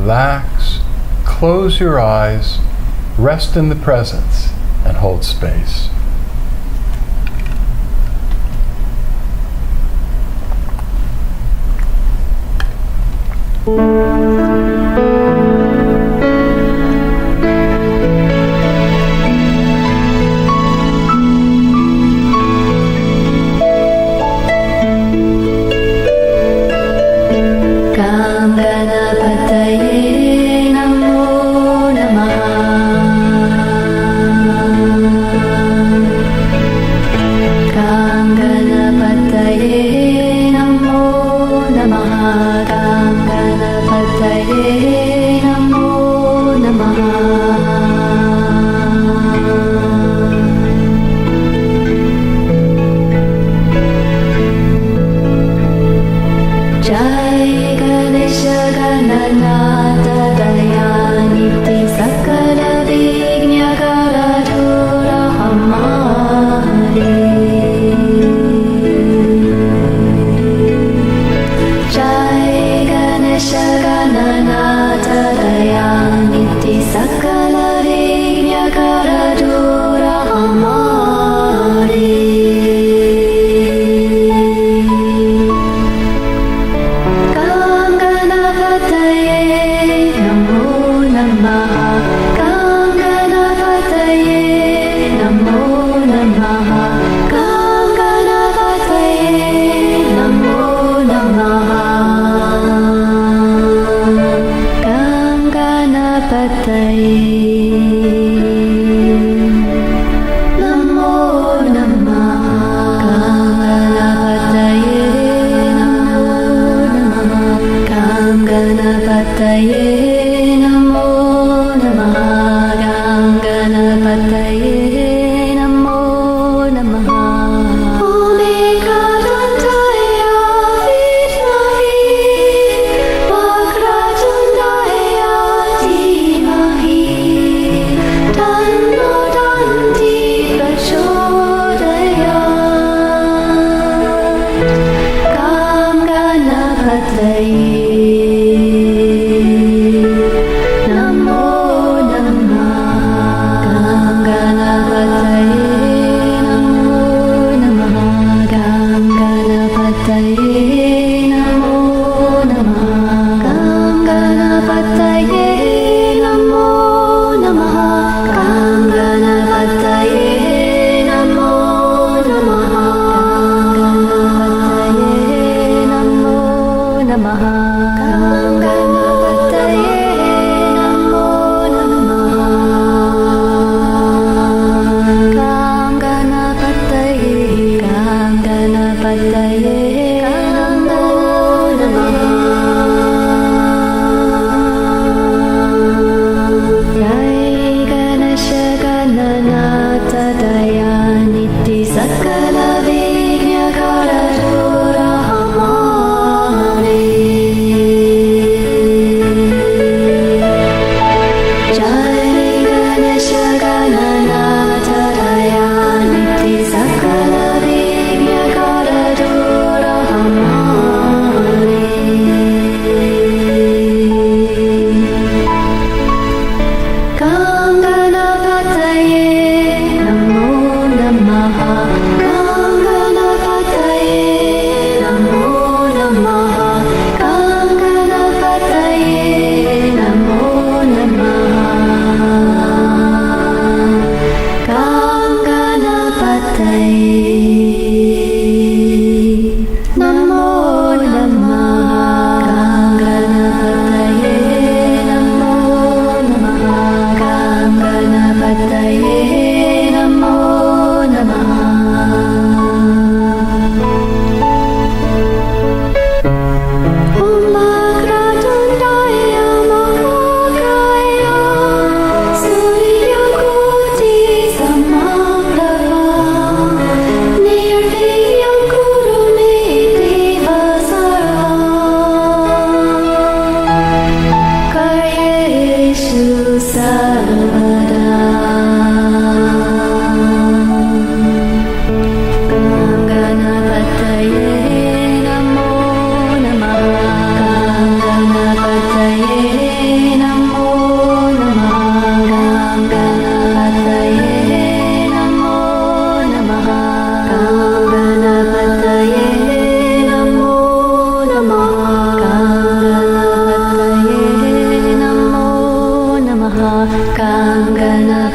relax, close your eyes, rest in the presence, and hold space.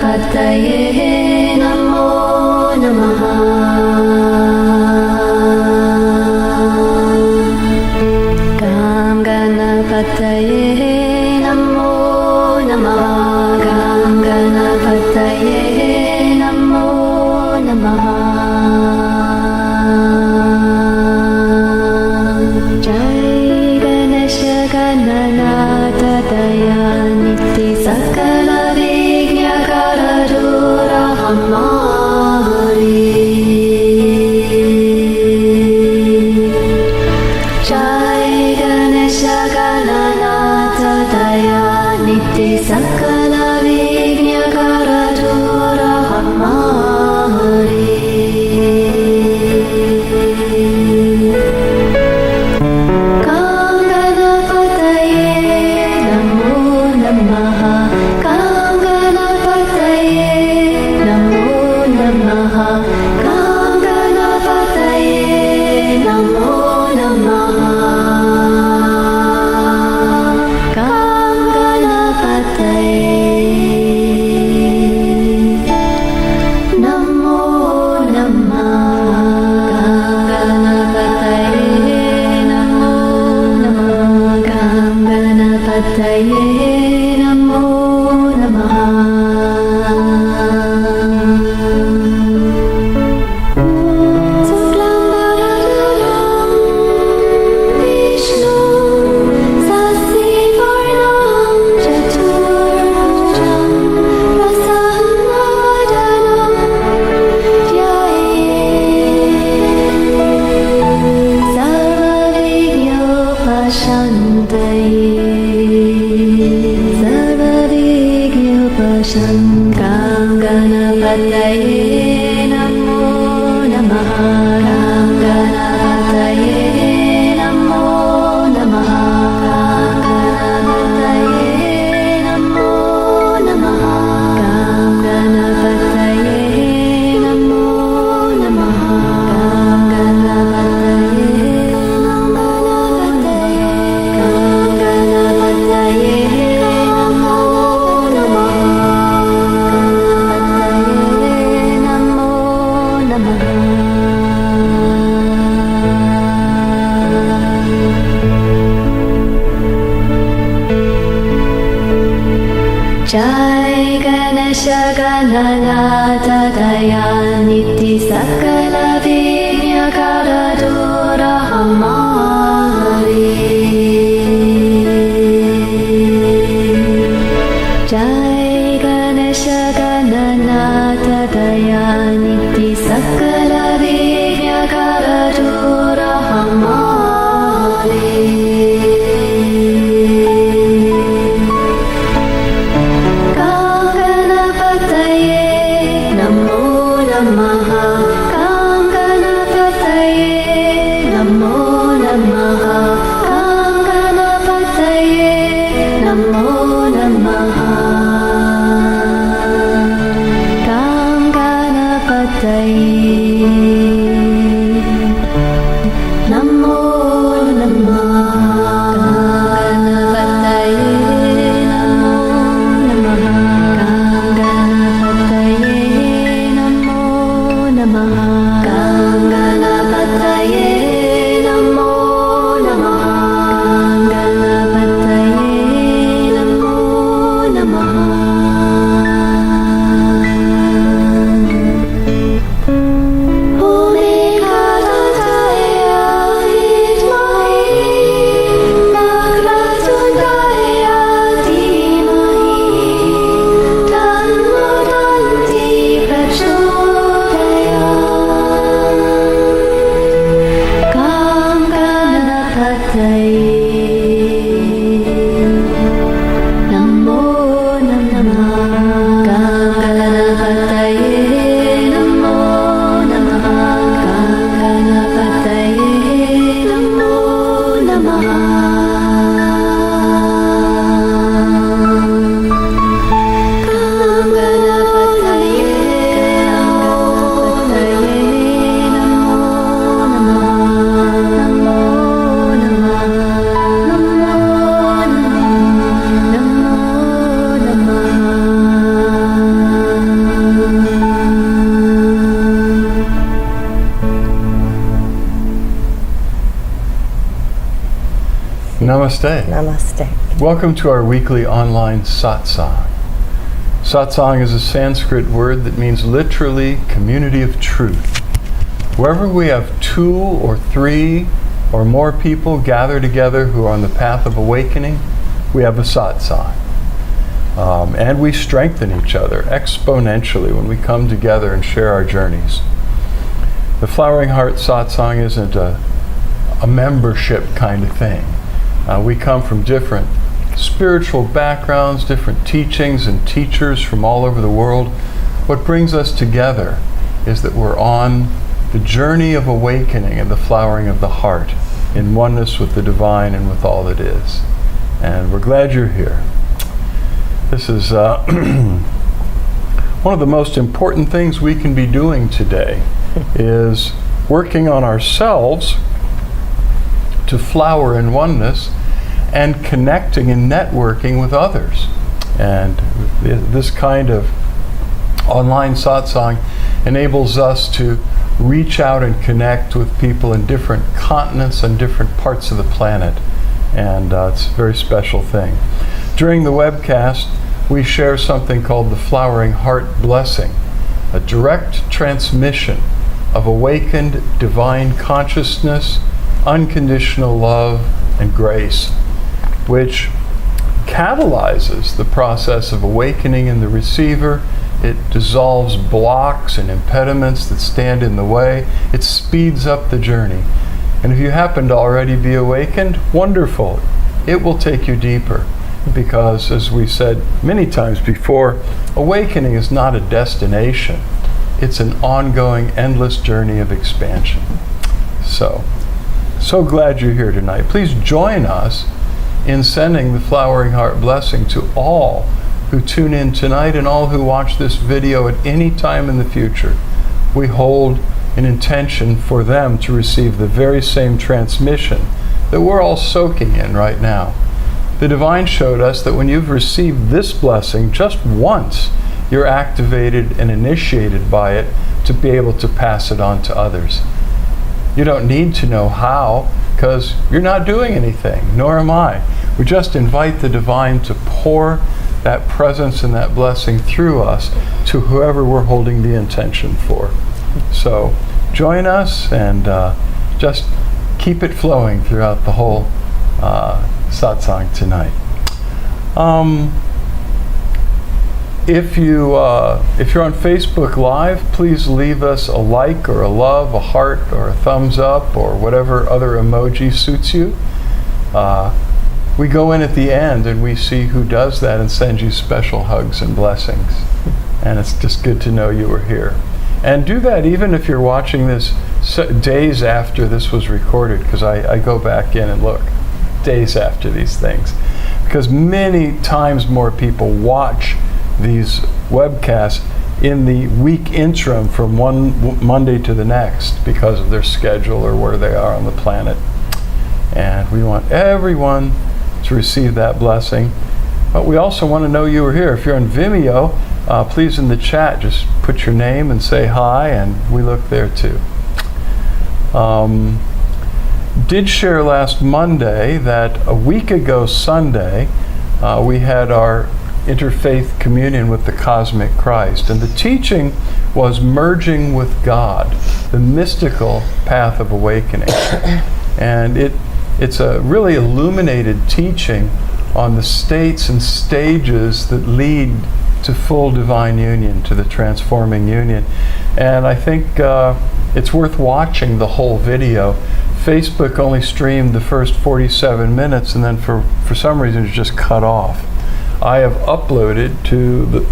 Ganapataye Namo Namaha. Gam Ganapataye Namo Namaha. Gam Ganapataye Namo Namaha. Jai Ganesha Gananata Dayaniti Sakala Vignakara Dura Hamari. Jai Ganesha Gananata Dayaniti Sakala Vignakara Dura Hamari. Jai Ganesha Gananata Dayaniti Sakala Vignakara Dura Hamari. Jai Ganesha Gananata Dayaniti Sakala Vignakara Dura Hamari. Namo Namaha. Gam Ganapataye Namaste. Namaste. Welcome to our weekly online satsang. Satsang is a Sanskrit word that means literally community of truth. Wherever we have 2 or 3 or more people gather together who are on the path of awakening, we have a satsang. And we strengthen each other exponentially when we come together and share our journeys. The Flowering Heart Satsang isn't a membership kind of thing. We come from different spiritual backgrounds, different teachings and teachers from all over the world. What brings us together is that we're on the journey of awakening and the flowering of the heart in oneness with the divine and with all that is. And we're glad you're here. This is one of the most important things we can be doing today is working on ourselves to flower in oneness and connecting and networking with others. And this kind of online satsang enables us to reach out and connect with people in different continents and different parts of the planet. And it's a very special thing. During the webcast, we share something called the Flowering Heart Blessing, a direct transmission of awakened divine consciousness, unconditional love, and grace, which catalyzes the process of awakening in the receiver. It dissolves blocks and impediments that stand in the way. It speeds up the journey. And if you happen to already be awakened, wonderful. It will take you deeper. Because, as we said many times before, awakening is not a destination. It's an ongoing, endless journey of expansion. So glad you're here tonight. Please join us in sending the Flowering Heart Blessing to all who tune in tonight and all who watch this video at any time in the future. We hold an intention for them to receive the very same transmission that we're all soaking in right now. The Divine showed us that when you've received this blessing just once, you're activated and initiated by it to be able to pass it on to others. You don't need to know how, because you're not doing anything, nor am I. We just invite the Divine to pour that presence and that blessing through us to whoever we're holding the intention for. So join us and just keep it flowing throughout the whole satsang tonight. If you're on Facebook Live, please leave us a like or a love, a heart or a thumbs up or whatever other emoji suits you. We go in at the end and we see who does that and send you special hugs and blessings. And it's just good to know you were here. And do that even if you're watching this days after this was recorded, because I go back in and look days after these things. Because many times more people watch these webcasts in the week interim from one Monday to the next because of their schedule or where they are on the planet. And we want everyone to receive that blessing. But we also want to know you were here. If you're on Vimeo, please in the chat just put your name and say hi, and we look there too. Did share last Monday that a week ago Sunday, we had our interfaith communion with the cosmic Christ, and the teaching was merging with God, the mystical path of awakening. And it's a really illuminated teaching on the states and stages that lead to full divine union, to the transforming union. And I think it's worth watching the whole video. Facebook only streamed the first 47 minutes, and then for some reason it's just cut off. I have uploaded to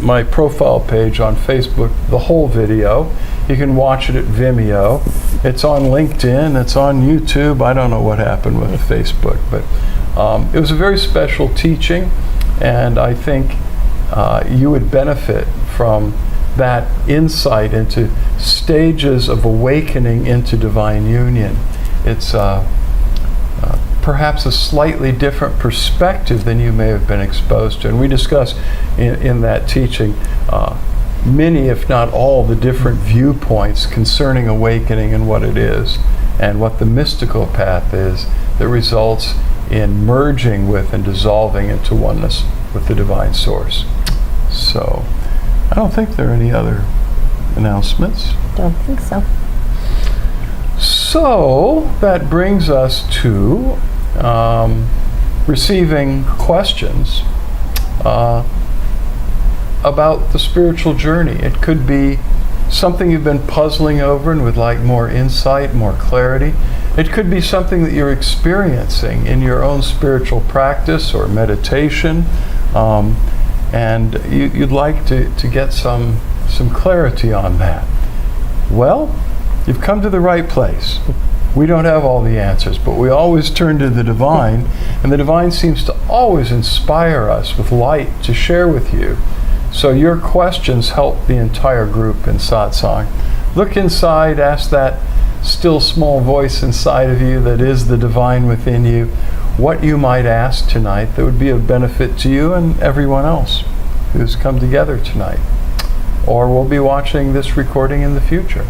my profile page on Facebook the whole video. You can watch it at Vimeo. It's on LinkedIn, it's on YouTube. I don't know what happened with Facebook, but it was a very special teaching, and I think you would benefit from that insight into stages of awakening into divine union. It's perhaps a slightly different perspective than you may have been exposed to. And we discuss in that teaching many, if not all, the different viewpoints concerning awakening and what it is, and what the mystical path is that results in merging with and dissolving into oneness with the Divine Source. So, I don't think there are any other announcements. Don't think so. So, that brings us to receiving questions about the spiritual journey. It could be something you've been puzzling over and would like more insight, more clarity. It could be something that you're experiencing in your own spiritual practice or meditation, and you'd like to get some clarity on that. Well, you've come to the right place. We don't have all the answers, but we always turn to the Divine, and the Divine seems to always inspire us with light to share with you. So your questions help the entire group in Satsang. Look inside, ask that still small voice inside of you that is the Divine within you what you might ask tonight that would be of benefit to you and everyone else who's come together tonight, or will be watching this recording in the future.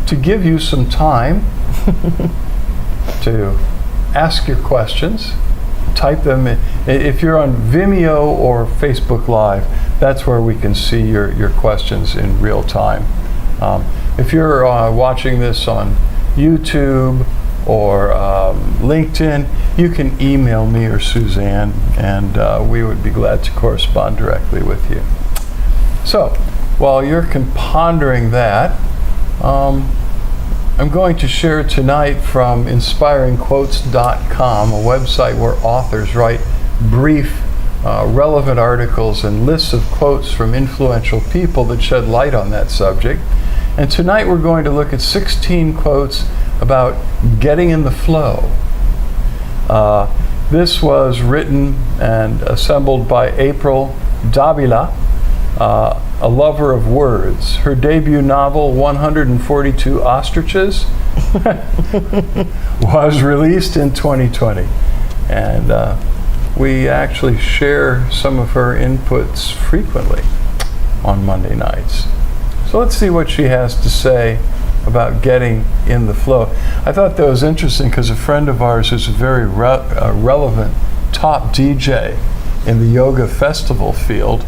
To give you some time to ask your questions, type them in. If you're on Vimeo or Facebook Live, that's where we can see your questions in real time. If you're watching this on YouTube or LinkedIn, you can email me or Suzanne, and we would be glad to correspond directly with you. So, while you're pondering that, I'm going to share tonight from inspiringquotes.com, a website where authors write brief, relevant articles and lists of quotes from influential people that shed light on that subject. And tonight we're going to look at 16 quotes about getting in the flow. This was written and assembled by April Davila, a lover of words. Her debut novel, 142 Ostriches, was released in 2020. And we actually share some of her inputs frequently on Monday nights. So let's see what she has to say about getting in the flow. I thought that was interesting because a friend of ours who's a very relevant top DJ in the yoga festival field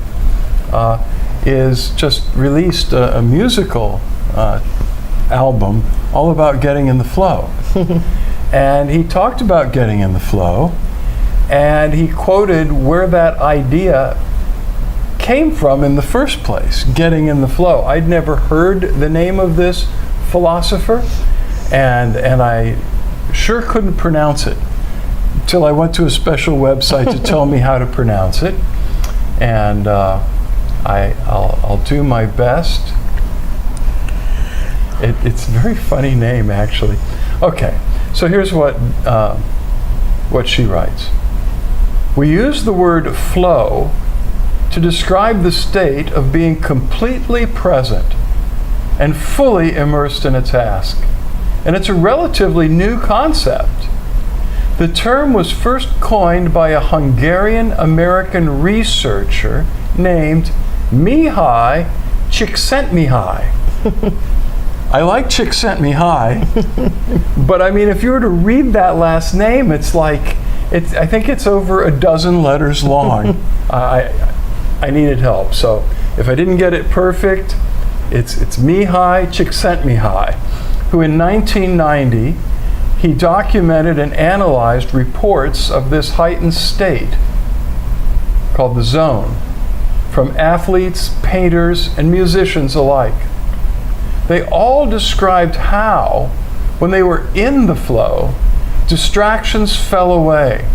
is just released a musical album all about getting in the flow. And he talked about getting in the flow, and he quoted where that idea came from in the first place, getting in the flow. I'd never heard the name of this philosopher, and I sure couldn't pronounce it until I went to a special website to tell me how to pronounce it. And I'll do my best. It's a very funny name, actually. Okay, so here's what she writes. We use the word flow to describe the state of being completely present and fully immersed in a task. And it's a relatively new concept. The term was first coined by a Hungarian-American researcher named Mihai Csikszentmihalyi. I like Csikszentmihalyi, but I mean, if you were to read that last name, it's like, I think it's over a dozen letters long. I needed help, so if I didn't get it perfect, it's Mihai Csikszentmihalyi, who in 1990, he documented and analyzed reports of this heightened state called the zone from athletes, painters, and musicians alike. They all described how, when they were in the flow, distractions fell away,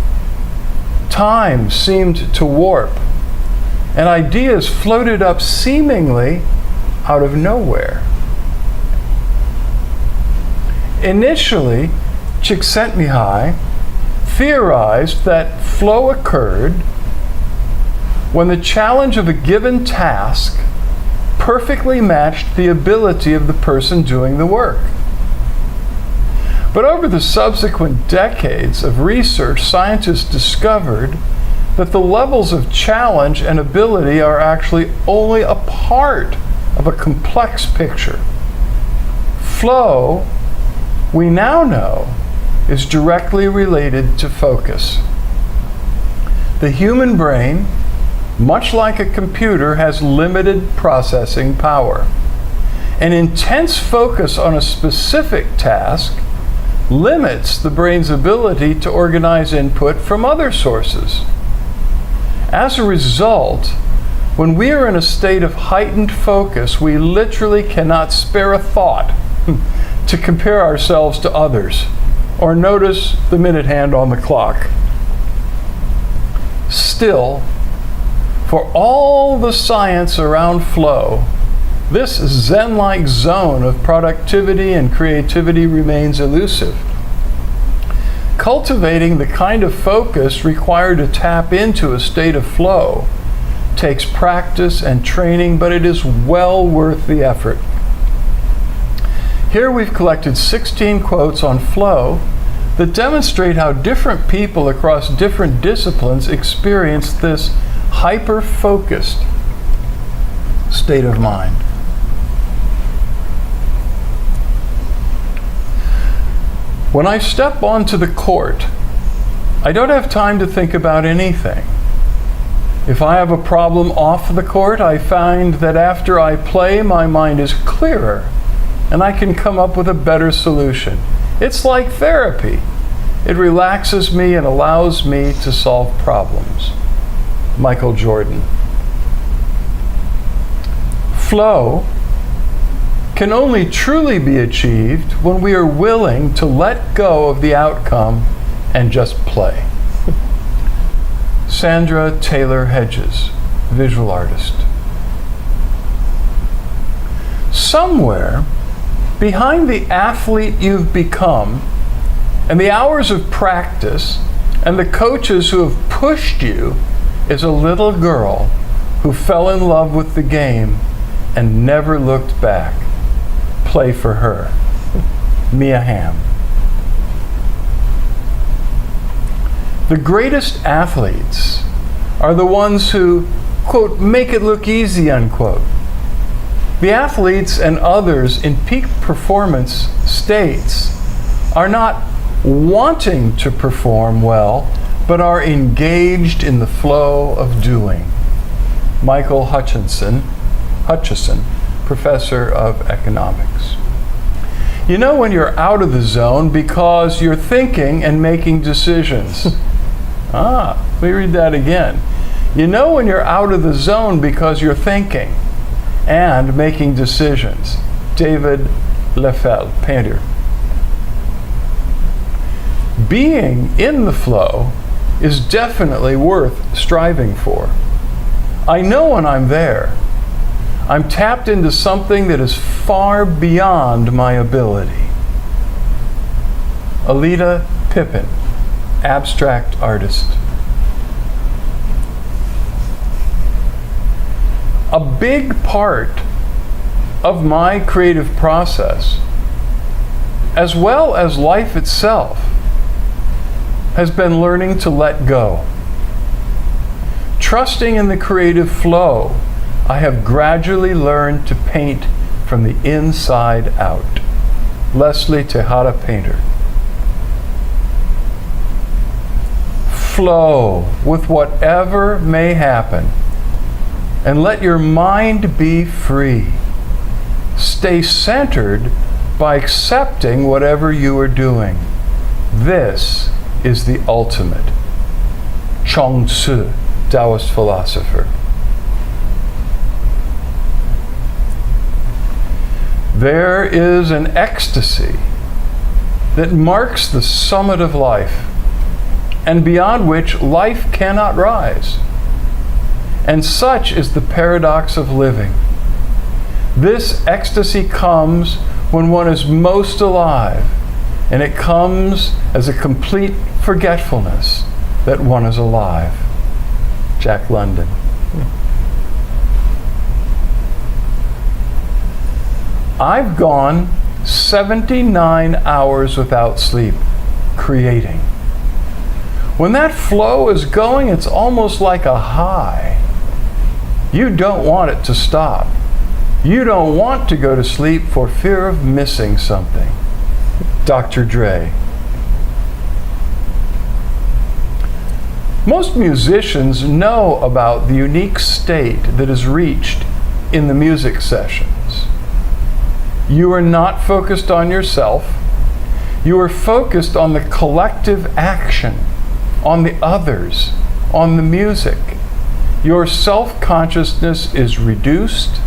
time seemed to warp, and ideas floated up seemingly out of nowhere. Initially, Csikszentmihalyi theorized that flow occurred when the challenge of a given task perfectly matched the ability of the person doing the work. But over the subsequent decades of research, scientists discovered that the levels of challenge and ability are actually only a part of a complex picture. Flow, we now know, is directly related to focus. The human brain, much like a computer, has limited processing power. An intense focus on a specific task limits the brain's ability to organize input from other sources. As a result, when we are in a state of heightened focus, we literally cannot spare a thought to compare ourselves to others or notice the minute hand on the clock. Still, for all the science around flow, this Zen-like zone of productivity and creativity remains elusive. Cultivating the kind of focus required to tap into a state of flow takes practice and training, but it is well worth the effort. Here we've collected 16 quotes on flow that demonstrate how different people across different disciplines experience this hyper-focused state of mind. When I step onto the court, I don't have time to think about anything. If I have a problem off the court, I find that after I play, my mind is clearer and I can come up with a better solution. It's like therapy. It relaxes me and allows me to solve problems. Michael Jordan. Flow can only truly be achieved when we are willing to let go of the outcome and just play. Sandra Taylor Hedges, visual artist. Somewhere behind the athlete you've become and the hours of practice and the coaches who have pushed you is a little girl who fell in love with the game and never looked back. Play for her. Mia Hamm. The greatest athletes are the ones who, quote, make it look easy, unquote. The athletes and others in peak performance states are not wanting to perform well, but are engaged in the flow of doing. Michael Hutchison, professor of economics. You know when you're out of the zone because you're thinking and making decisions. Let me read that again. You know when you're out of the zone because you're thinking and making decisions. David Leffel, painter. Being in the flow is definitely worth striving for. I know when I'm there, I'm tapped into something that is far beyond my ability. Alita Pippin, abstract artist. A big part of my creative process, as well as life itself, has been learning to let go. Trusting in the creative flow, I have gradually learned to paint from the inside out. Leslie Tejada, painter. Flow with whatever may happen and let your mind be free. Stay centered by accepting whatever you are doing. This is the ultimate. Chuang Tzu, Taoist philosopher. There is an ecstasy that marks the summit of life and beyond which life cannot rise. And such is the paradox of living. This ecstasy comes when one is most alive, and it comes as a complete forgetfulness that one is alive. Jack London. I've gone 79 hours without sleep, creating. When that flow is going, it's almost like a high. You don't want it to stop. You don't want to go to sleep for fear of missing something. Dr. Dre. Most musicians know about the unique state that is reached in the music sessions. You are not focused on yourself. You are focused on the collective action, on the others, on the music. Your self-consciousness is reduced,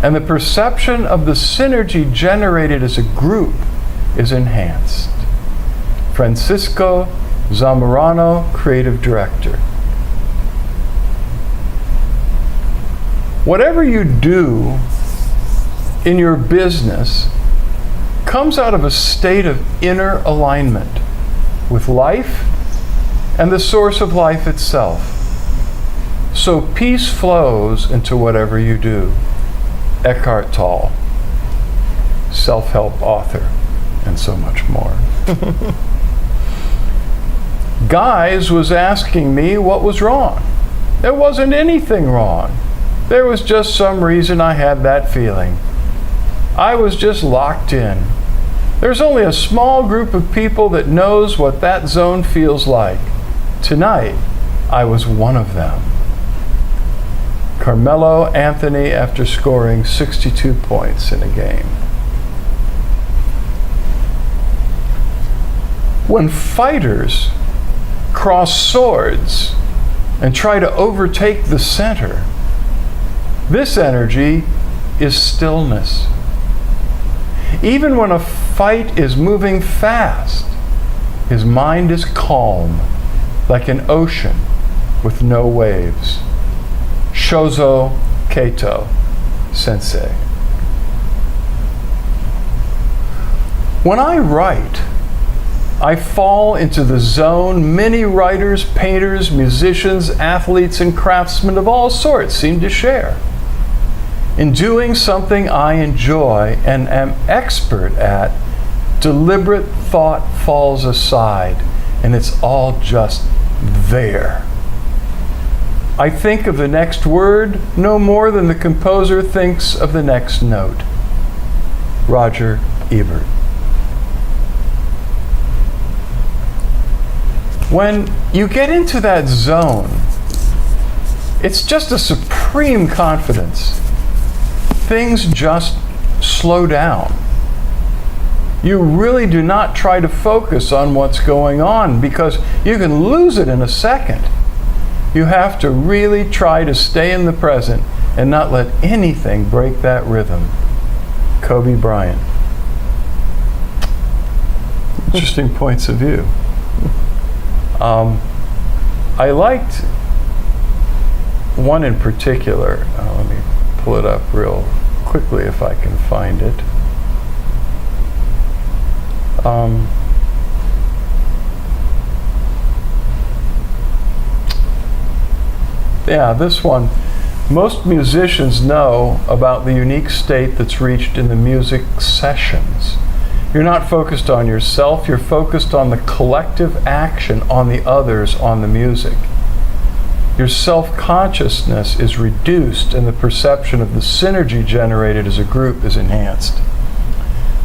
and the perception of the synergy generated as a group is enhanced. Francisco Zamorano, Creative Director. Whatever you do in your business comes out of a state of inner alignment with life and the source of life itself. So peace flows into whatever you do. Eckhart Tolle, self-help author, and so much more. Guys was asking me what was wrong. There wasn't anything wrong. There was just some reason I had that feeling. I was just locked in. There's only a small group of people that knows what that zone feels like. Tonight, I was one of them. Carmelo Anthony after scoring 62 points in a game. When fighters cross swords and try to overtake the center, this energy is stillness. Even when a fight is moving fast, his mind is calm, like an ocean with no waves. Shozo Kato Sensei. When I write, I fall into the zone many writers, painters, musicians, athletes, and craftsmen of all sorts seem to share. In doing something I enjoy and am expert at, deliberate thought falls aside, and it's all just there. I think of the next word no more than the composer thinks of the next note. Roger Ebert. When you get into that zone, it's just a supreme confidence. Things just slow down. You really do not try to focus on what's going on because you can lose it in a second. You have to really try to stay in the present and not let anything break that rhythm. Kobe Bryant. Interesting points of view. I liked one in particular. Let me pull it up real quickly if I can find it. Yeah, this one. Most musicians know about the unique state that's reached in the music sessions. You're not focused on yourself, you're focused on the collective action on the others on the music. Your self-consciousness is reduced and the perception of the synergy generated as a group is enhanced.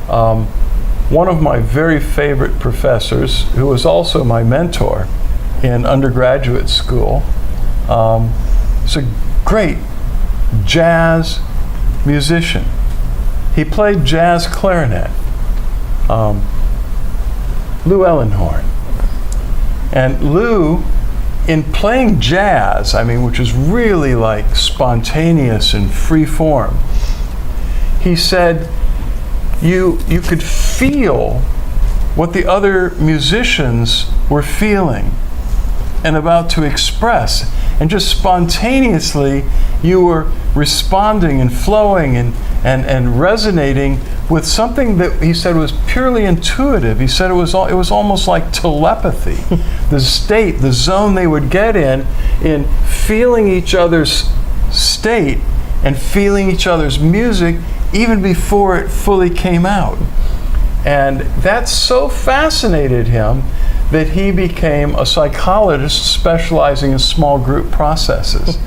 One of my very favorite professors, who was also my mentor in undergraduate school, is a great jazz musician. He played jazz clarinet. Lou Ellenhorn. And Lou, in playing jazz, which is really like spontaneous and free form, he said you could feel what the other musicians were feeling and about to express. And just spontaneously, you were responding and flowing and resonating with something that he said was purely intuitive. He said it was almost like telepathy. The state, the zone they would get in feeling each other's state and feeling each other's music even before it fully came out. And that so fascinated him that he became a psychologist specializing in small group processes.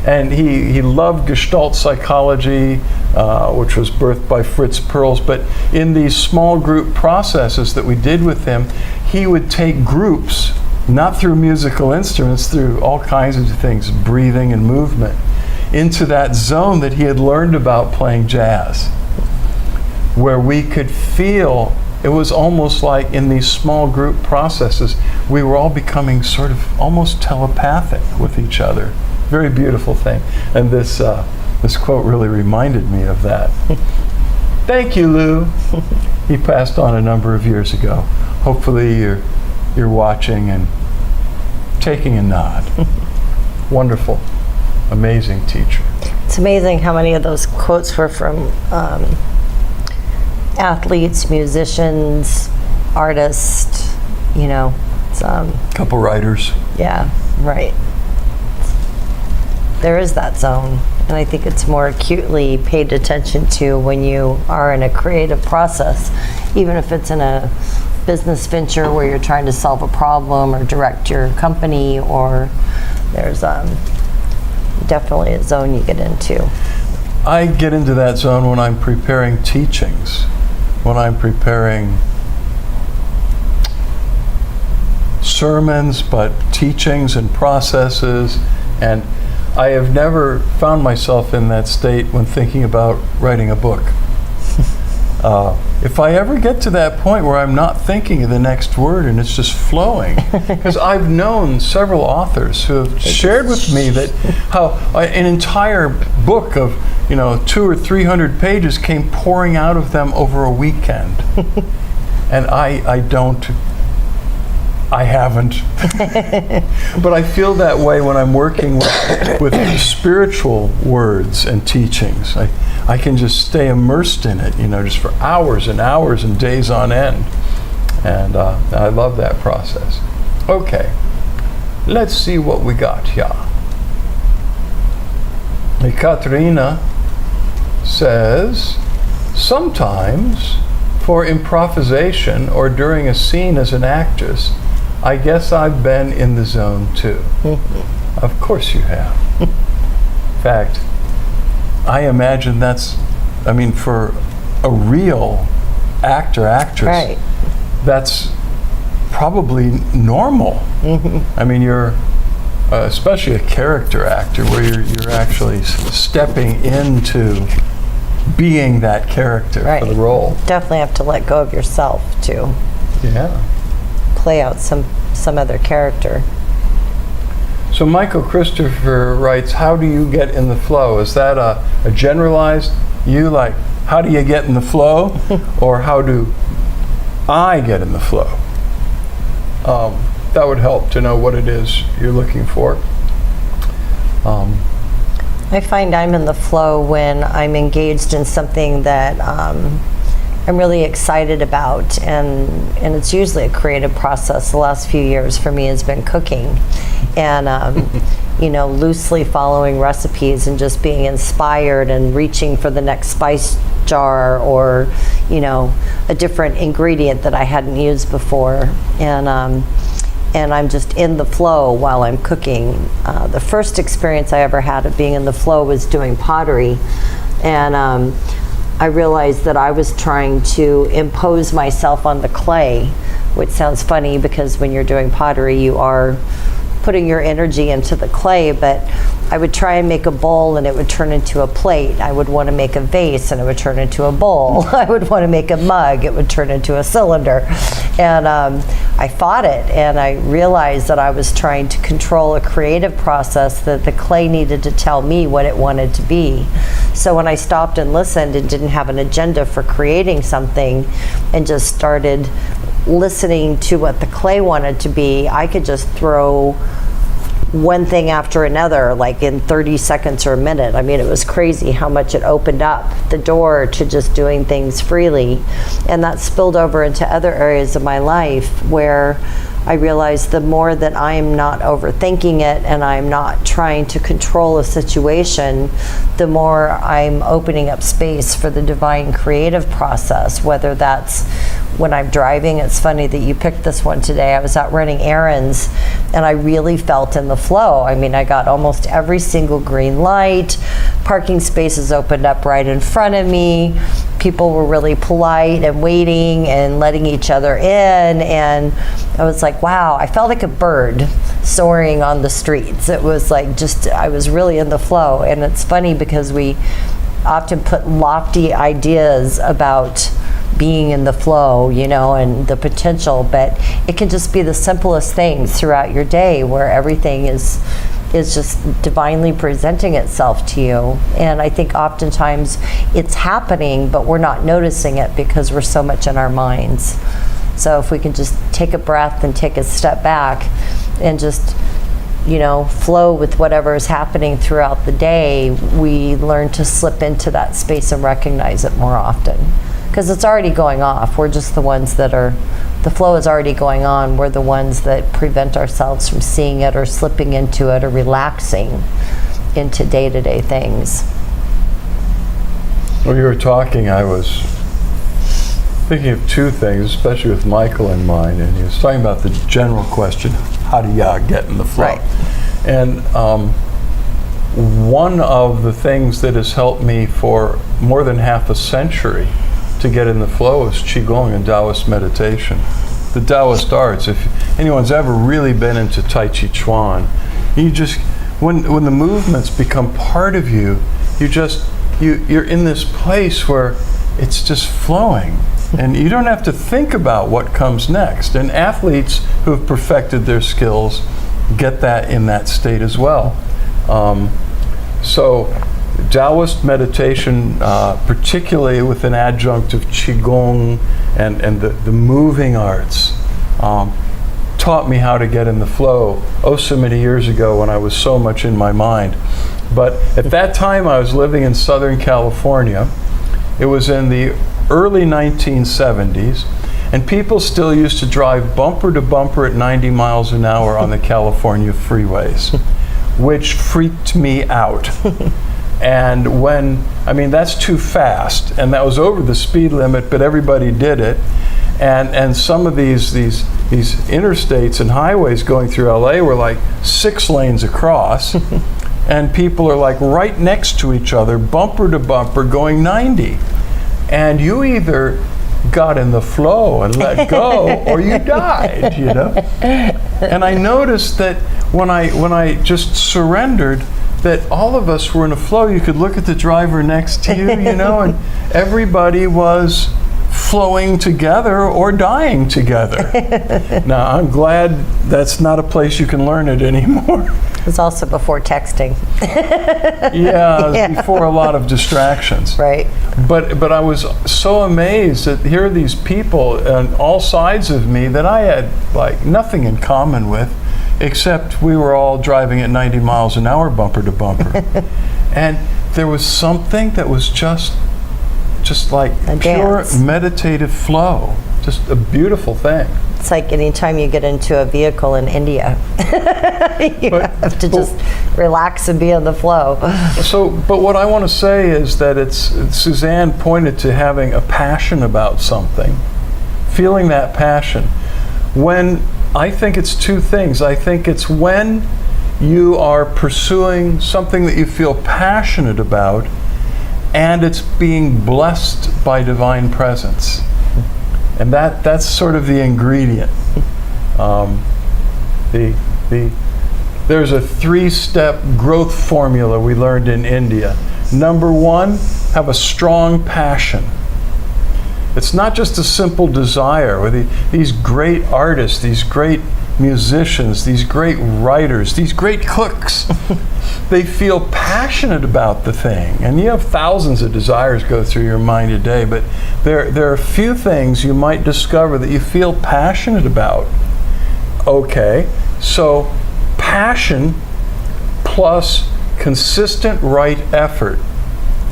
And he loved Gestalt psychology, which was birthed by Fritz Perls. But in these small group processes that we did with him, he would take groups not through musical instruments, through all kinds of things, breathing and movement, into that zone that he had learned about playing jazz, where we could feel, it was almost like in these small group processes, we were all becoming sort of almost telepathic with each other. Very beautiful thing. And this quote really reminded me of that. Thank you, Lou. He passed on a number of years ago. Hopefully you're watching and taking a nod. Wonderful, amazing teacher. It's amazing how many of those quotes were from athletes, musicians, artists, you know. It's, couple writers. yeah, right. There is that zone, and I think it's more acutely paid attention to when you are in a creative process, even if it's in a business venture where you're trying to solve a problem or direct your company, or there's definitely a zone you get into. I get into that zone when I'm preparing teachings, when I'm preparing sermons, but teachings and processes, and I have never found myself in that state when thinking about writing a book. If I ever get to that point where I'm not thinking of the next word and it's just flowing, because I've known several authors who have shared with me that how an entire book of 200 or 300 pages came pouring out of them over a weekend, and I haven't. But I feel that way when I'm working with spiritual words and teachings. I can just stay immersed in it, just for hours and hours and days on end. And I love that process. Okay, let's see what we got here. Katerina says, sometimes for improvisation or during a scene as an actress, I guess I've been in the zone too. Of course you have. In fact, I imagine for a real actor, actress, Right. that's probably normal. I mean, you're especially a character actor where you're actually stepping into being that character Right. for the role. Definitely have to let go of yourself to Yeah. play out some other character. So Michael Christopher writes, how do you get in the flow? Is that a generalized, how do you get in the flow? Or how do I get in the flow? That would help to know what it is you're looking for. I find I'm in the flow when I'm engaged in something that I'm really excited about, and it's usually a creative process. The last few years for me has been cooking, and loosely following recipes and just being inspired and reaching for the next spice jar or a different ingredient that I hadn't used before, and I'm just in the flow while I'm cooking. The first experience I ever had of being in the flow was doing pottery, and I realized that I was trying to impose myself on the clay, which sounds funny because when you're doing pottery, you are putting your energy into the clay, but I would try and make a bowl and it would turn into a plate. I would want to make a vase and it would turn into a bowl. I would want to make a mug, it would turn into a cylinder. And I fought it, and I realized that I was trying to control a creative process that the clay needed to tell me what it wanted to be. So when I stopped and listened and didn't have an agenda for creating something and just started listening to what the clay wanted to be, I could just throw one thing after another, like in 30 seconds or a minute. I mean, it was crazy how much it opened up the door to just doing things freely. And that spilled over into other areas of my life where I realized the more that I am not overthinking it and I'm not trying to control a situation, the more I'm opening up space for the divine creative process, whether that's when I'm driving. It's funny that you picked this one today. I was out running errands and I really felt in the flow. I mean, I got almost every single green light, parking spaces opened up right in front of me, people were really polite and waiting and letting each other in, and I was like, wow, I felt like a bird soaring on the streets. It was like just, I was really in the flow. And it's funny because we often put lofty ideas about being in the flow, you know, and the potential, but it can just be the simplest things throughout your day where everything is just divinely presenting itself to you. And I think oftentimes it's happening, but we're not noticing it because we're so much in our minds. So if we can just take a breath and take a step back and just, you know, flow with whatever is happening throughout the day, we learn to slip into that space and recognize it more often. Because it's already going off. We're just the ones that are, the flow is already going on. We're the ones that prevent ourselves from seeing it or slipping into it or relaxing into day-to-day things. When you were talking, I was thinking of two things, especially with Michael in mind, and he was talking about the general question, how do you get in the flow? Right. And one of the things that has helped me for more than half a century to get in the flow is Qigong and Taoist meditation. The Taoist arts, if anyone's ever really been into Tai Chi Chuan, you just, when the movements become part of you, you're in this place where it's just flowing. And you don't have to think about what comes next. And athletes who have perfected their skills get that in that state as well. So Taoist meditation, particularly with an adjunct of Qigong and the moving arts, taught me how to get in the flow so many years ago when I was so much in my mind. But at that time I was living in Southern California. It was in the early 1970s, and people still used to drive bumper to bumper at 90 miles an hour on the California freeways, which freaked me out. And that's too fast, and that was over the speed limit, but everybody did it. And some of these interstates and highways going through LA were like 6 lanes across, and people are like right next to each other, bumper to bumper, going 90. And you either got in the flow and let go, or you died, you know. And I noticed that when I just surrendered, that all of us were in a flow. You could look at the driver next to you, you know, and everybody was flowing together or dying together. Now, I'm glad that's not a place you can learn it anymore. It was also before texting. Yeah, it was before a lot of distractions. Right. But I was so amazed that here are these people on all sides of me that I had like nothing in common with, except we were all driving at 90 miles an hour bumper to bumper. And there was something that was just like a pure dance. Meditative flow. Just a beautiful thing. It's like anytime you get into a vehicle in India, you have to just relax and be in the flow. But what I want to say is that Suzanne pointed to having a passion about something, feeling that passion. When I think it's two things. I think it's when you are pursuing something that you feel passionate about, and it's being blessed by divine presence. And that's sort of the ingredient. There's a 3-step growth formula we learned in India. Number 1, have a strong passion. It's not just a simple desire. Or these great artists, these great musicians, these great writers, these great cooks, they feel passionate about the thing. And you have thousands of desires go through your mind a day, but there are a few things you might discover that you feel passionate about. Okay, so passion plus consistent right effort,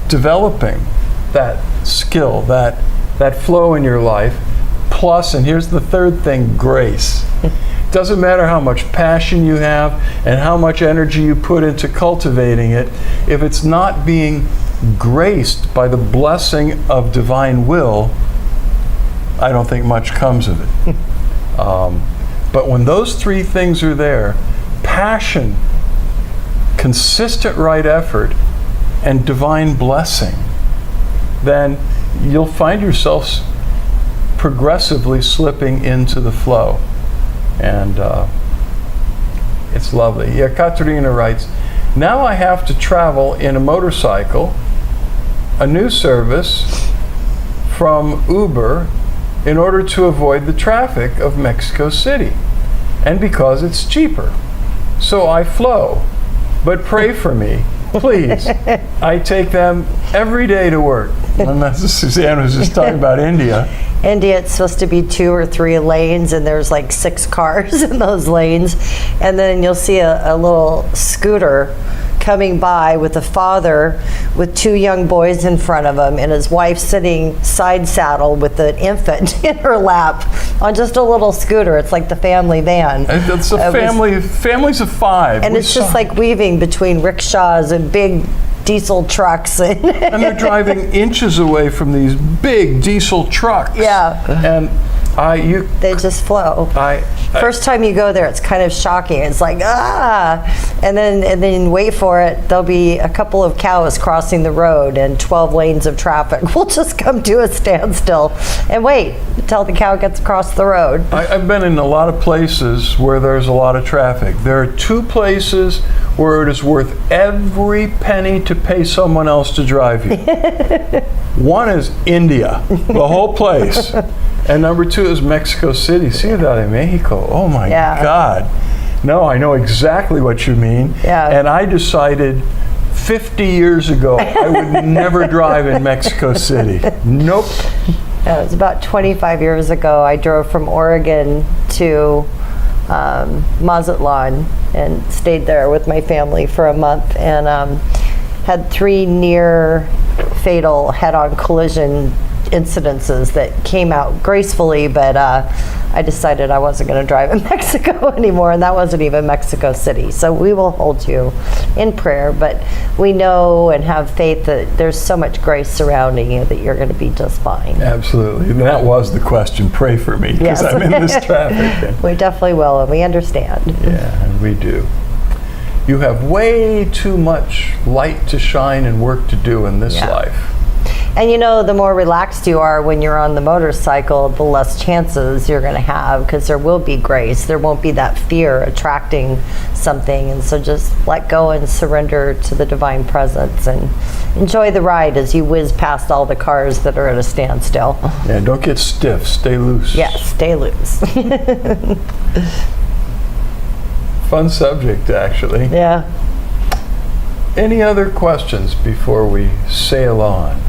developing that skill, that flow in your life, plus, and here's the third thing, grace. Doesn't matter how much passion you have and how much energy you put into cultivating it, if it's not being graced by the blessing of divine will, I don't think much comes of it. But when those 3 things are there, passion, consistent right effort, and divine blessing, then you'll find yourself progressively slipping into the flow. And it's lovely. Yeah, Katerina writes, now I have to travel in a motorcycle, a new service from Uber, in order to avoid the traffic of Mexico City, and because it's cheaper. So I flow, but pray for me, please. I take them every day to work. And that's, Suzanne was just talking about India. India, it's supposed to be 2 or 3 lanes, and there's like 6 cars in those lanes. And then you'll see a little scooter coming by with a father with 2 young boys in front of him, and his wife sitting side saddle with an infant in her lap on just a little scooter. It's like the family van. It's a families of 5. And it's just like weaving between rickshaws and big diesel trucks. And they're driving inches away from these big diesel trucks. Yeah. And they just flow. First time you go there, it's kind of shocking. It's like, and then wait for it. There'll be a couple of cows crossing the road, and 12 lanes of traffic will just come to a standstill and wait until the cow gets across the road. I've been in a lot of places where there's a lot of traffic. There are 2 places where it is worth every penny to pay someone else to drive you. One is India, the whole place. And number 2 is Mexico City, Ciudad de Mexico. Oh my God. No, I know exactly what you mean. Yeah. And I decided 50 years ago I would never drive in Mexico City. Nope. It was about 25 years ago. I drove from Oregon to Mazatlan and stayed there with my family for a month, and had 3 near fatal head-on collision incidences that came out gracefully, but I decided I wasn't going to drive in Mexico anymore, and that wasn't even Mexico City. So we will hold you in prayer, but we know and have faith that there's so much grace surrounding you that you're going to be just fine. Absolutely. And that was the question. Pray for me, because I'm in this traffic. We definitely will, and we understand. Yeah, and we do. You have way too much light to shine and work to do in this life. And you know, the more relaxed you are when you're on the motorcycle, the less chances you're going to have, because there will be grace. There won't be that fear attracting something. And so just let go and surrender to the divine presence and enjoy the ride as you whiz past all the cars that are at a standstill. Yeah, don't get stiff. Stay loose. Yes, stay loose. Fun subject, actually. Yeah. Any other questions before we sail on?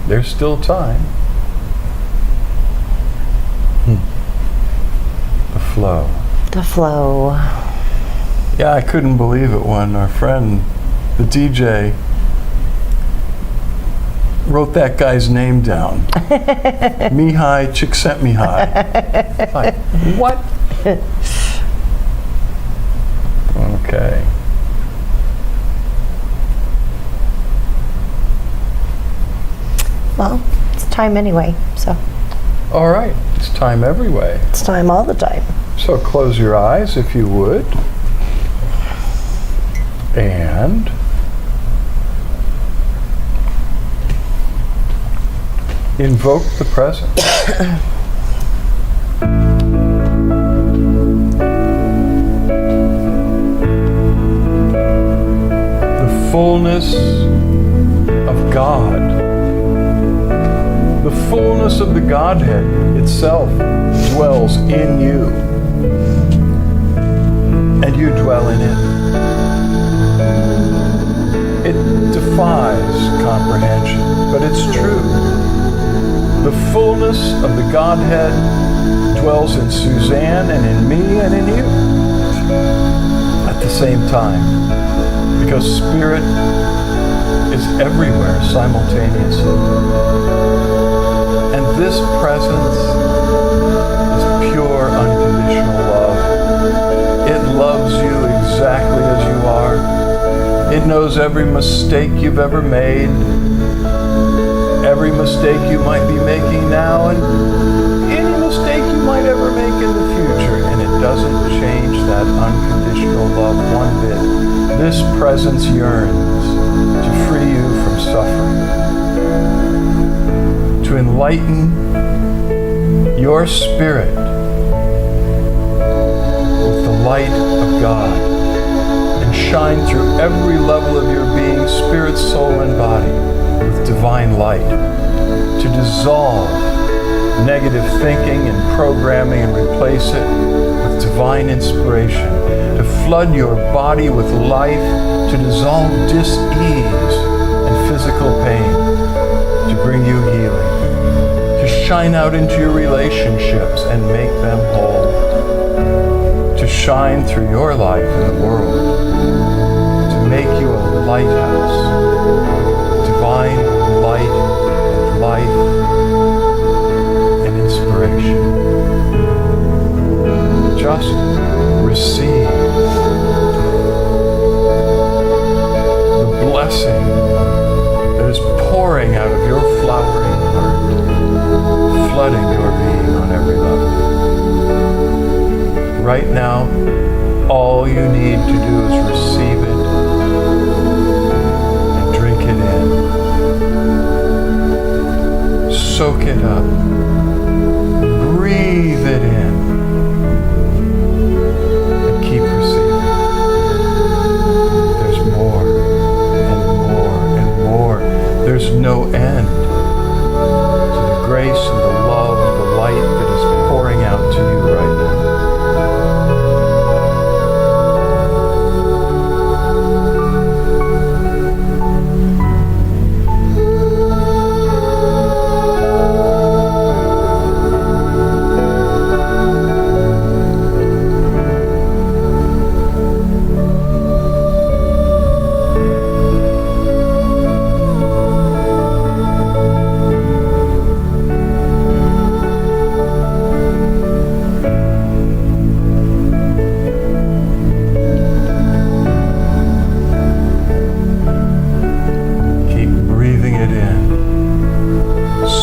There's still time. The flow. The flow. Yeah, I couldn't believe it when our friend, the DJ, wrote that guy's name down. Mihai Csikszentmihalyi. Like, what? Okay. Well, it's time anyway, so. All right, it's time every way. It's time all the time. So close your eyes if you would. And invoke the present. The fullness of God. The fullness of the Godhead itself dwells in you, and you dwell in it. It defies comprehension, but it's true. The fullness of the Godhead dwells in Suzanne and in me and in you at the same time, because Spirit is everywhere simultaneously. And this presence is pure, unconditional love. It loves you exactly as you are. It knows every mistake you've ever made, every mistake you might be making now, and any mistake you might ever make in the future. And it doesn't change that unconditional love one bit. This presence yearns to free you from suffering, to to enlighten your spirit with the light of God and shine through every level of your being, spirit, soul, and body with divine light, to dissolve negative thinking and programming and replace it with divine inspiration, to flood your body with life, to dissolve dis-ease and physical pain, to bring you healing, to shine out into your relationships and make them whole, to shine through your life in the world, to make you a lighthouse, divine light and life and inspiration. Just receive the blessing that is pouring out of your flowering heart, flooding your being on every level. Right now, all you need to do is receive it and drink it in. Soak it up. Breathe it in. And keep receiving. There's more and more and more. There's no end to the grace and the love and the light that is pouring out to you right now.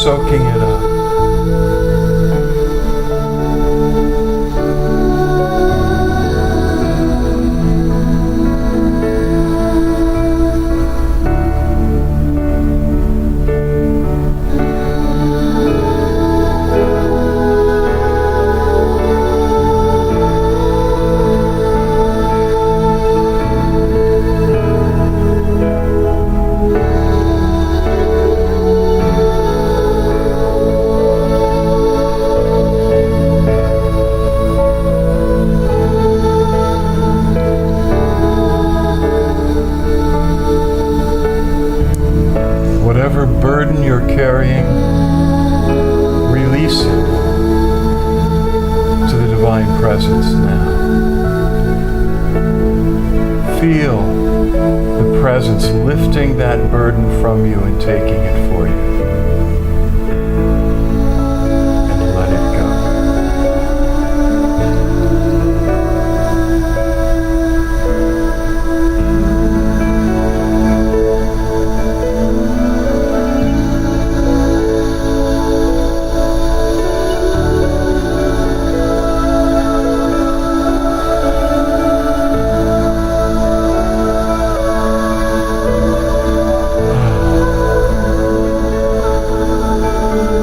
Soaking it up. Whatever burden you're carrying, release it to the divine presence now. Feel the presence lifting that burden from you and taking it for you. And let it go.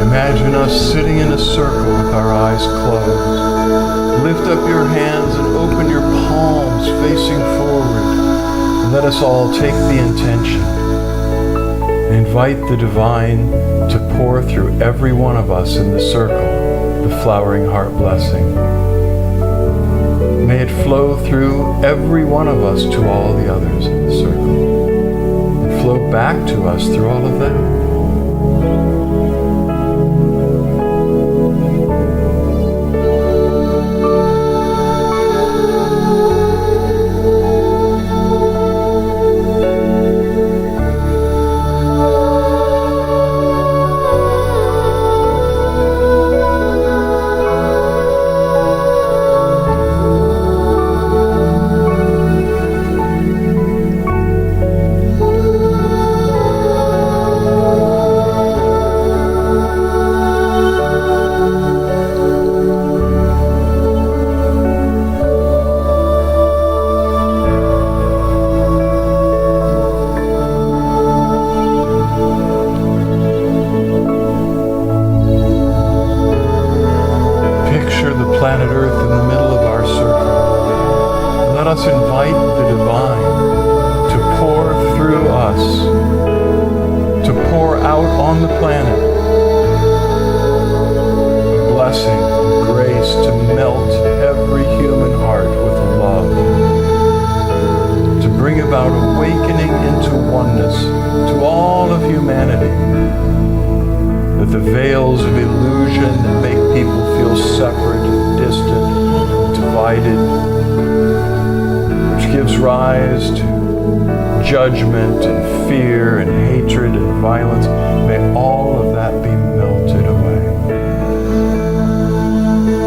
Imagine us sitting in a circle with our eyes closed. Lift up your hands and open your palms facing forward. And let us all take the intention and invite the divine to pour through every one of us in the circle the flowering heart blessing. May it flow through every one of us to all the others in the circle and flow back to us through all of them. invite the divine to pour through us, to pour out on the planet blessing and grace to melt every human heart with love, to bring about awakening into oneness to all of humanity, that the veils of illusion that make people feel separate, distant, divided, which gives rise to judgment and fear and hatred and violence, may all of that be melted away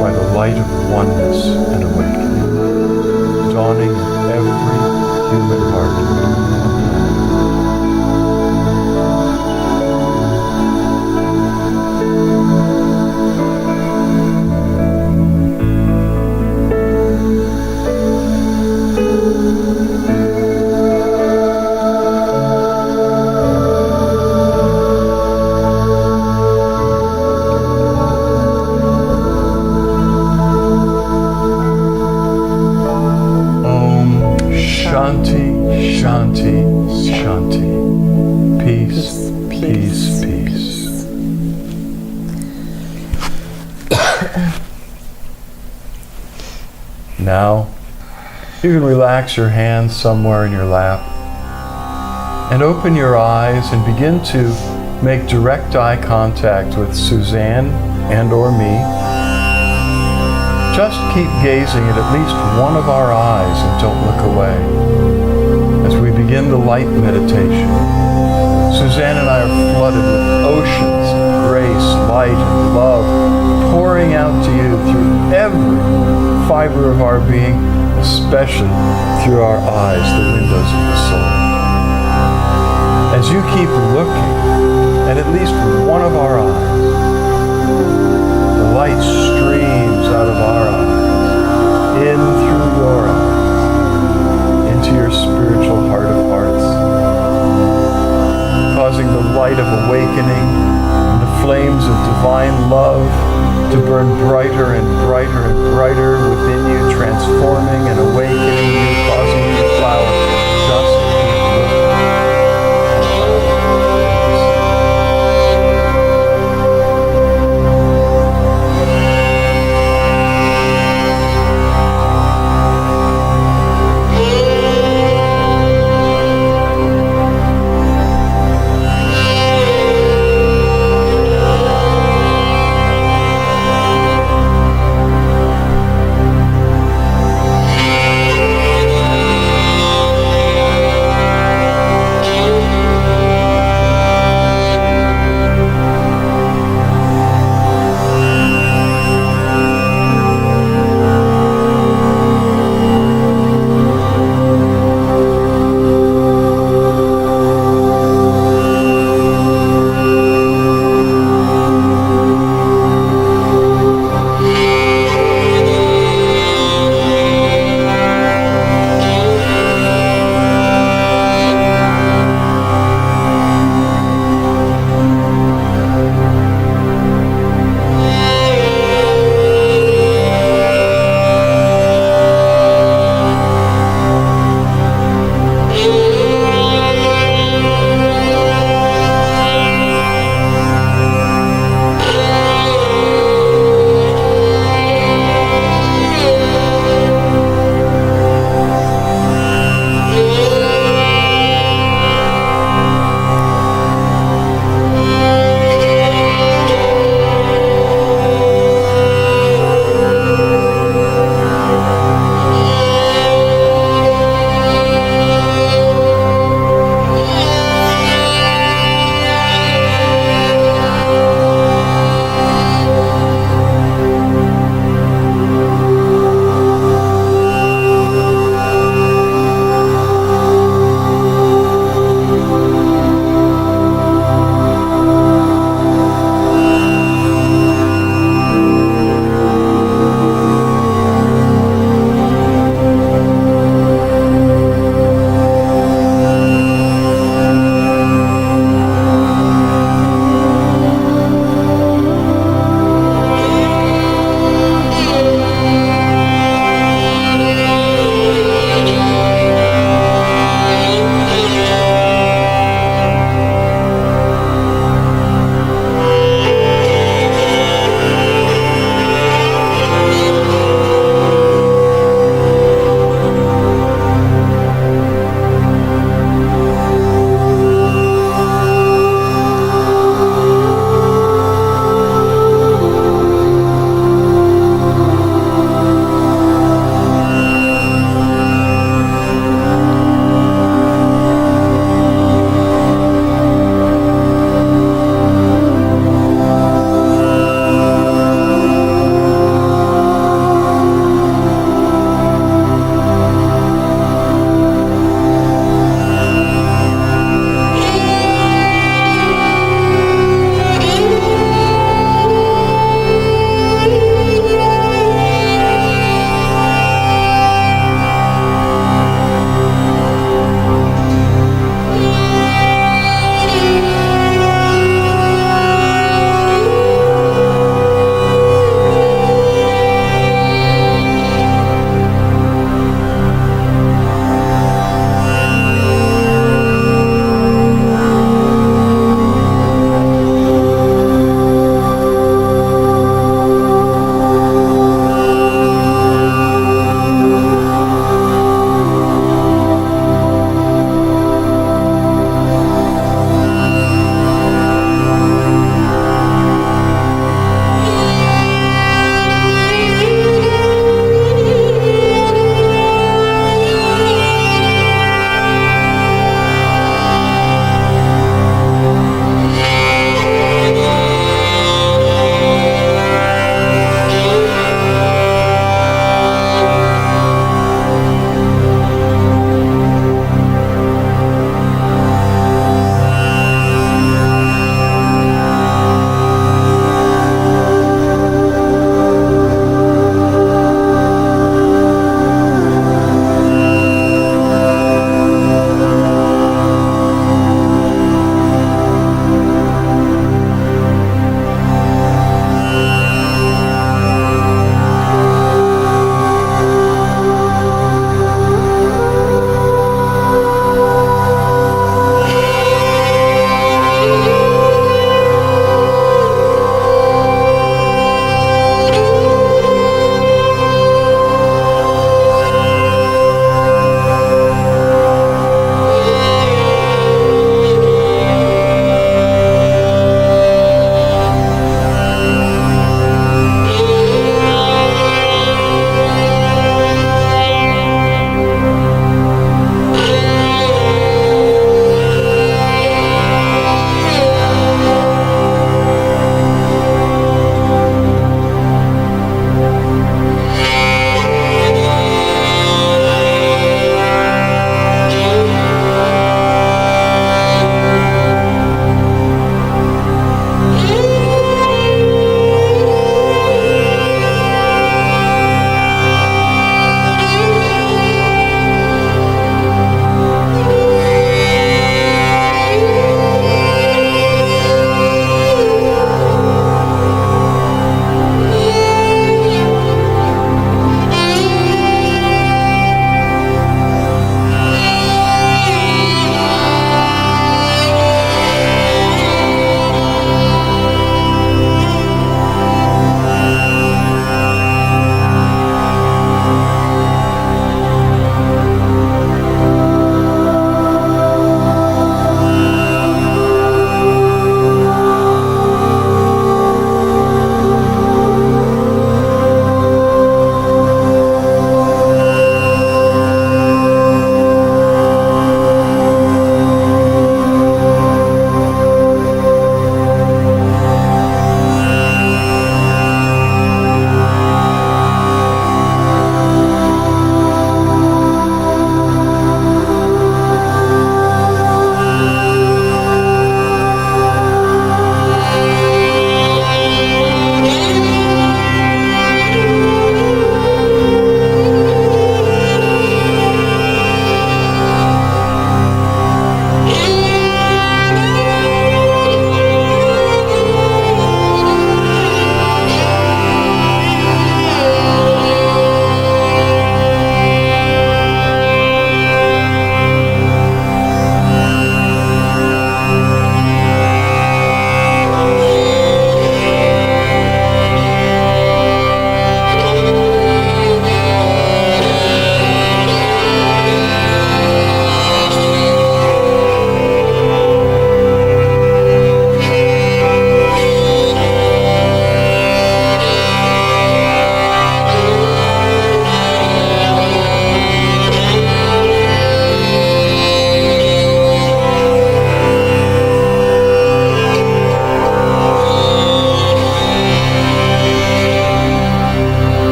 by the light of oneness and awakening, dawning in every human heart. Shanti, Shanti, Shanti. Peace, peace, peace. Now, you can relax your hands somewhere in your lap and open your eyes and begin to make direct eye contact with Suzanne and or me. Just keep gazing at least one of our eyes and don't look away as we begin the light meditation. Suzanne and I are flooded with oceans of grace, light, and love pouring out to you through every fiber of our being, especially through our eyes, the windows of the soul. As you keep looking at least one of our eyes, the light streams out of our eyes, in through your eyes, into your spiritual heart of hearts, causing the light of awakening and the flames of divine love to burn brighter and brighter and brighter within you, transforming and awakening you, causing you to flower. Just keep looking.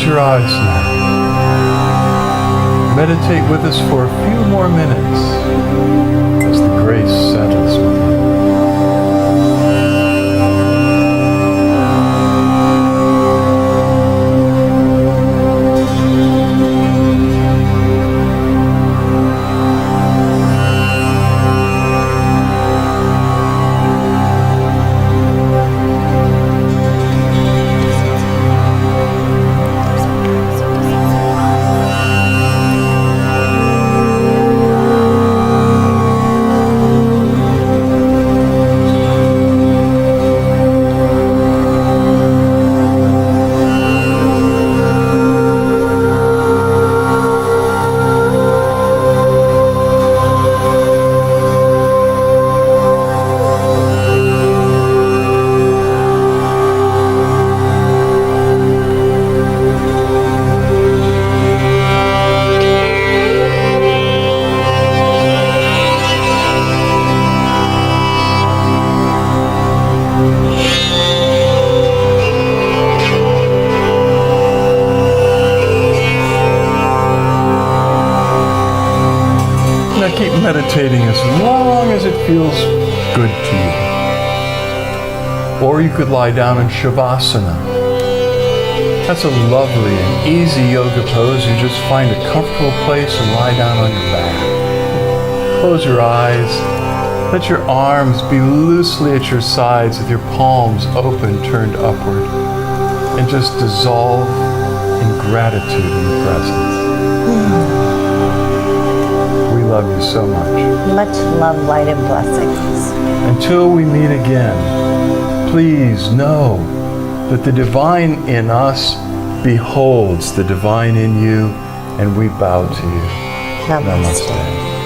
your eyes now. Meditate with us for a few more minutes as the grace settles with you. Keep meditating as long as it feels good to you. Or you could lie down in Shavasana. That's a lovely and easy yoga pose. You just find a comfortable place and lie down on your back. Close your eyes. Let your arms be loosely at your sides with your palms open, turned upward. And just dissolve in gratitude in the presence. We love you so much. Much love, light, and blessings. Until we meet again, please know that the divine in us beholds the divine in you, and we bow to you. Namaste. Namaste.